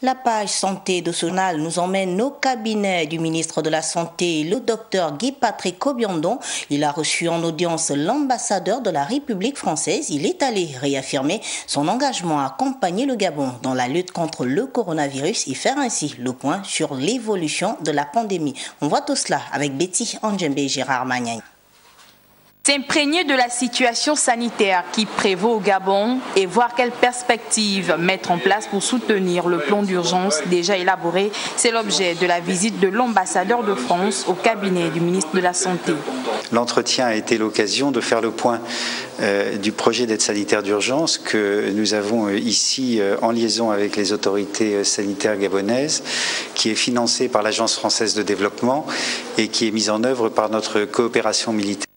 La page santé de ce journal nous emmène au cabinet du ministre de la Santé, le docteur Guy-Patrick Kobiandon. Il a reçu en audience l'ambassadeur de la République française. Il est allé réaffirmer son engagement à accompagner le Gabon dans la lutte contre le coronavirus et faire ainsi le point sur l'évolution de la pandémie. On voit tout cela avec Betty Anjembe et Gérard Magnagne. S'imprégner de la situation sanitaire qui prévaut au Gabon et voir quelles perspectives mettre en place pour soutenir le plan d'urgence déjà élaboré, c'est l'objet de la visite de l'ambassadeur de France au cabinet du ministre de la Santé. L'entretien a été l'occasion de faire le point du projet d'aide sanitaire d'urgence que nous avons ici en liaison avec les autorités sanitaires gabonaises, qui est financé par l'Agence française de développement et qui est mise en œuvre par notre coopération militaire.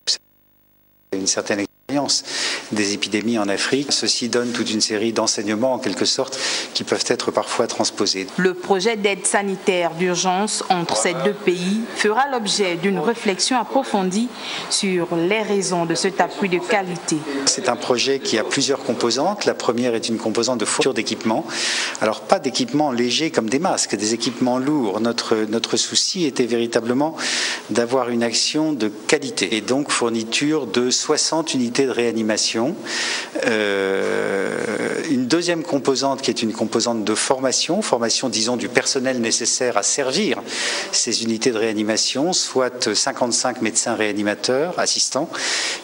Une certaine expérience des épidémies en Afrique. Ceci donne toute une série d'enseignements en quelque sorte qui peuvent être parfois transposés. Le projet d'aide sanitaire d'urgence entre ces deux pays fera l'objet d'une réflexion approfondie sur les raisons de cet appui de qualité. C'est un projet qui a plusieurs composantes. La première est une composante de fourniture d'équipements. Alors pas d'équipements légers comme des masques, des équipements lourds. Notre souci était véritablement d'avoir une action de qualité et donc fourniture de 60 unités de réanimation. Une deuxième composante qui est une composante de formation disons du personnel nécessaire à servir ces unités de réanimation, soit 55 médecins réanimateurs, assistants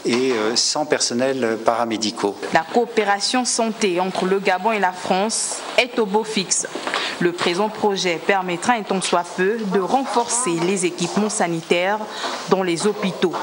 et 100 personnels paramédicaux. La coopération santé entre le Gabon et la France est au beau fixe. Le présent projet permettra un tant soit peu de renforcer les équipements sanitaires dans les hôpitaux.